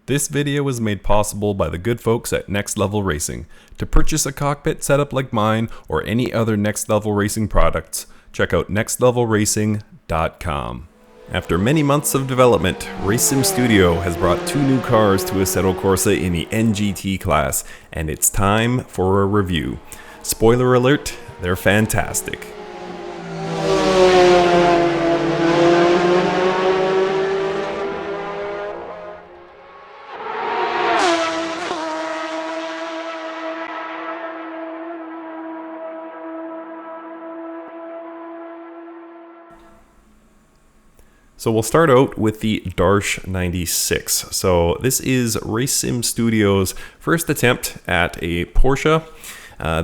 This video was made possible by the good folks at Next Level Racing. To purchase a cockpit setup like mine or any other Next Level Racing products, check out nextlevelracing.com. After many months of development, RaceSim Studio has brought two new cars to Assetto Corsa in the NGT class, and it's time for a review. Spoiler alert, they're fantastic. So we'll start out with the Darsh 96. So this is RaceSim Studio's first attempt at a Porsche.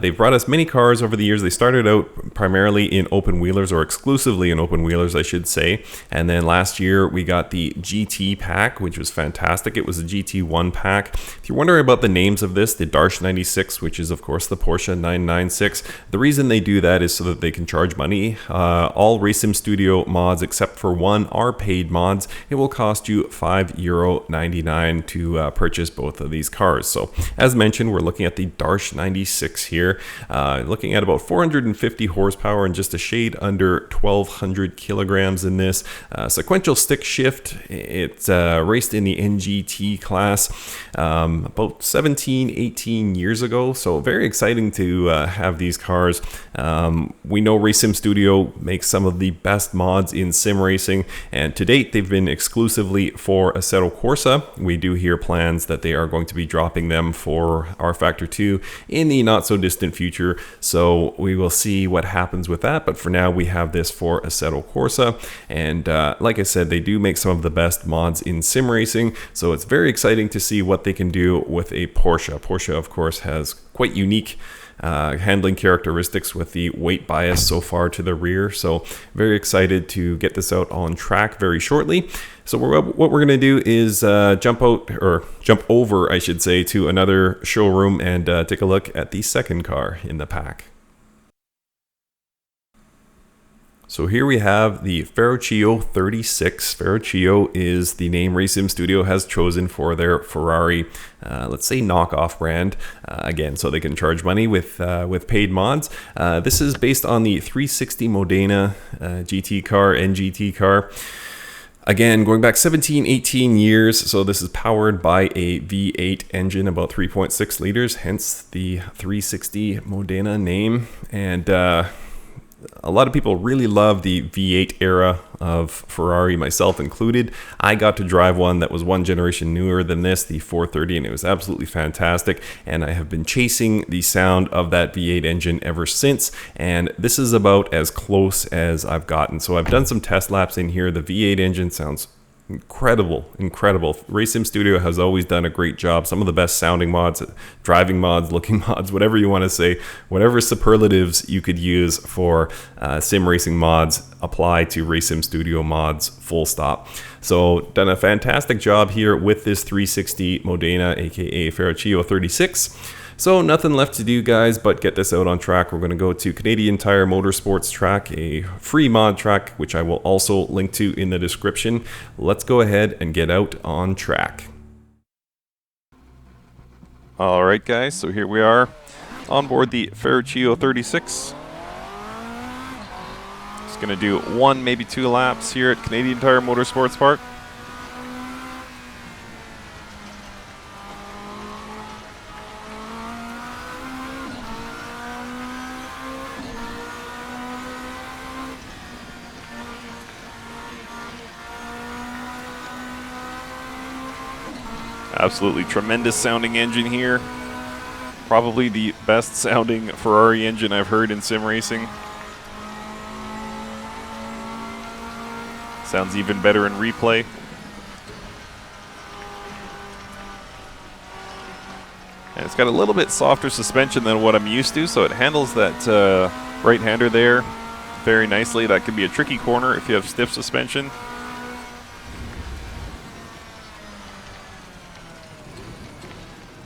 They've brought us many cars over the years. They started out primarily in open wheelers, or exclusively in open wheelers, I should say. And then last year we got the GT pack, which was fantastic. It was a GT1 pack. If you're wondering about the names of this, the Darsh 96, which is of course the Porsche 996, the reason they do that is so that they can charge money. All RaceSim Studio mods except for one are paid mods. It will cost you €5.99 to purchase both of these cars. So as mentioned, we're looking at the Darsh 96 here, looking at about 450 horsepower and just a shade under 1,200 kilograms in this. Sequential stick shift. It's raced in the NGT class about 18 years ago, so very exciting to have these cars. We know RaceSim Studio makes some of the best mods in sim racing, and to date they've been exclusively for Assetto Corsa. We do hear plans that they are going to be dropping them for rFactor 2 in the not so distant future, so we will see what happens with that. But for now we have this for Assetto Corsa, and like I said, they do make some of the best mods in sim racing, so it's very exciting to see what they can do with a Porsche. Porsche of course has quite unique handling characteristics with the weight bias so far to the rear, so very excited to get this out on track very shortly. So what we're going to do is jump over, I should say, to another showroom and take a look at the second car in the pack. So here we have the Ferruccio 36. Ferruccio is the name RaceSim Studio has chosen for their Ferrari, let's say knockoff brand, again, so they can charge money with paid mods. This is based on the 360 Modena GT car, NGT car. Again, going back 18 years, so this is powered by a V8 engine, about 3.6 liters, hence the 360 Modena name. And a lot of people really love the V8 era of Ferrari, myself included. I got to drive one that was one generation newer than this, the 430, and it was absolutely fantastic. And I have been chasing the sound of that V8 engine ever since, and this is about as close as I've gotten. So I've done some test laps in here. The V8 engine sounds incredible. RaceSim Studio has always done a great job. Some of the best sounding mods, driving mods, looking mods, whatever you want to say, whatever superlatives you could use for sim racing mods apply to RaceSim Studio mods, full stop. So done a fantastic job here with this 360 Modena, aka Ferruccio 36. So nothing left to do, guys, but get this out on track. We're going to go to Canadian Tire Motorsports track, a free mod track, which I will also link to in the description. Let's go ahead and get out on track. All right, guys, so here we are on board the Ferruccio 36. Just going to do one, maybe two laps here at Canadian Tire Motorsports Park. Absolutely tremendous sounding engine here. Probably the best sounding Ferrari engine I've heard in sim racing. Sounds even better in replay. And it's got a little bit softer suspension than what I'm used to, so it handles that right-hander there very nicely. That can be a tricky corner if you have stiff suspension.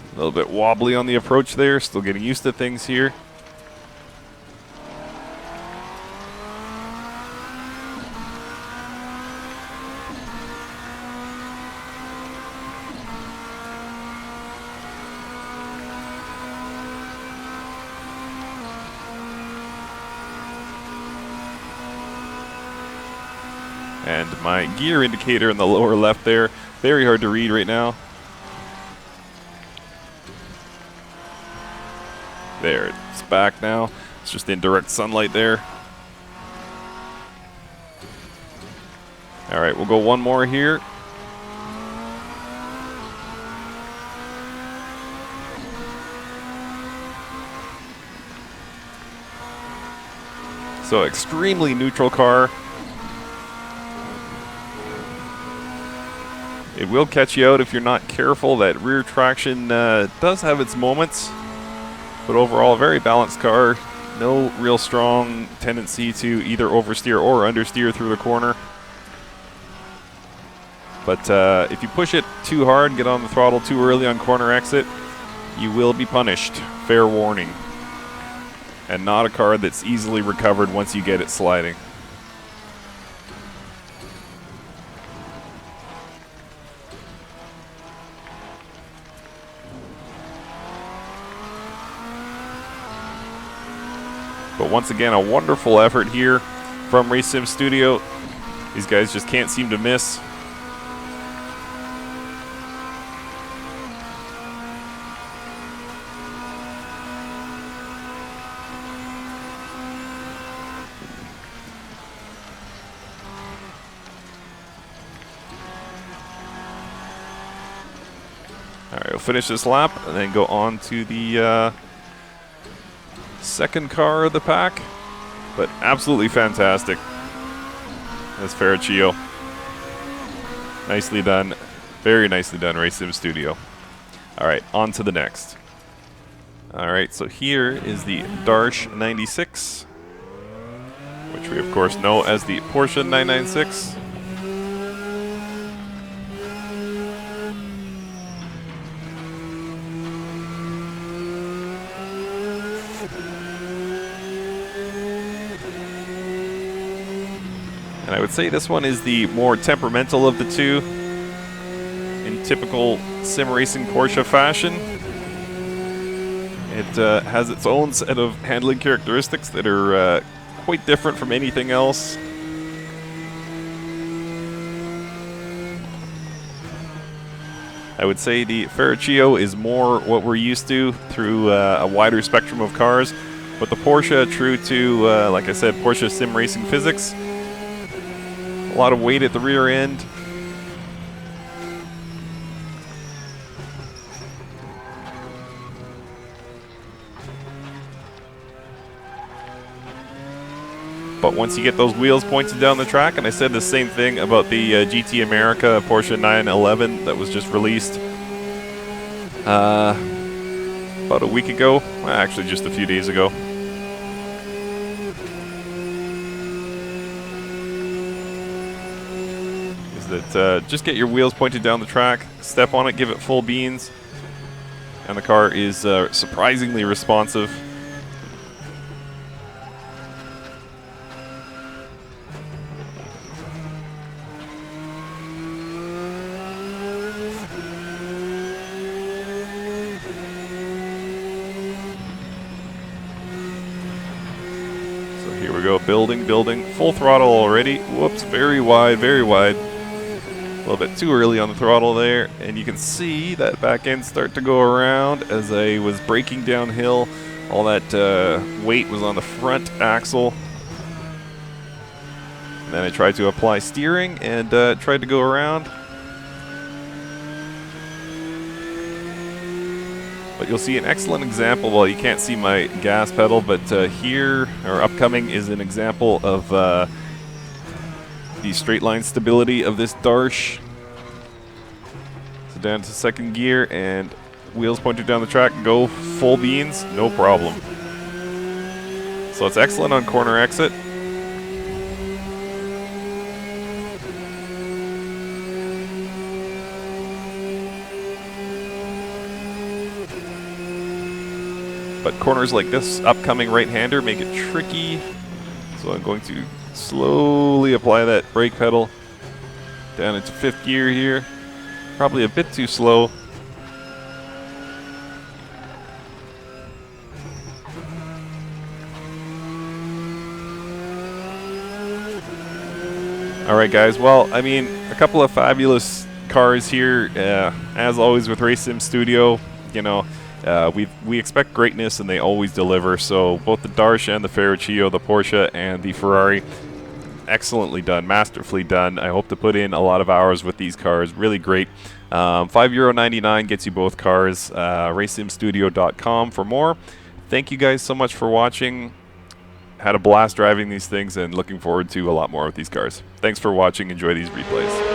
A little bit wobbly on the approach there, still getting used to things here. And my gear indicator in the lower left there, very hard to read right now. There, it's back now. It's just in direct sunlight there. All right, we'll go one more here. So extremely neutral car. It will catch you out if you're not careful. That rear traction does have its moments, but overall, very balanced car. No real strong tendency to either oversteer or understeer through the corner. But if you push it too hard, get on the throttle too early on corner exit, you will be punished. Fair warning. And not a car that's easily recovered once you get it sliding. But once again, a wonderful effort here from Race Sim Studio. These guys just can't seem to miss. All right, we'll finish this lap and then go on to the second car of the pack. But absolutely fantastic. That's Ferruccio. Nicely done. Very nicely done, Race Sim Studio. All right, on to the next. All right, so here is the Darsh 96, which we of course know as the Porsche 996. And I would say this one is the more temperamental of the two, in typical sim racing Porsche fashion. It has its own set of handling characteristics that are quite different from anything else. I would say the Ferruccio is more what we're used to through a wider spectrum of cars, but the Porsche, true to, like I said, Porsche sim racing physics, a lot of weight at the rear end. But once you get those wheels pointed down the track, and I said the same thing about the GT America Porsche 911 that was just released about a week ago, well, actually just a few days ago. That just get your wheels pointed down the track, step on it, give it full beans, and the car is surprisingly responsive. So here we go, building, full throttle already. Whoops, very wide, very wide. A little bit too early on the throttle there, and you can see that back end start to go around as I was braking downhill. All that weight was on the front axle. And then I tried to apply steering and tried to go around. But you'll see an excellent example. Well, you can't see my gas pedal, but here, or upcoming, is an example of the straight line stability of this Darsh. So down to second gear and wheels pointed down the track, go full beans, no problem. So it's excellent on corner exit. But corners like this upcoming right-hander make it tricky. So I'm going to slowly apply that brake pedal down into fifth gear here. Probably a bit too slow. All right, guys. Well, I mean, a couple of fabulous cars here. As always with Race Sim Studio, you know, we expect greatness, and they always deliver. So both the Darsh and the Ferruccio, the Porsche and the Ferrari, excellently done, masterfully done. I hope to put in a lot of hours with these cars. Really great. €5.99 gets you both cars. RaceSimStudio.com for more. Thank you guys so much for watching. Had a blast driving these things and looking forward to a lot more of these cars. Thanks for watching. Enjoy these replays.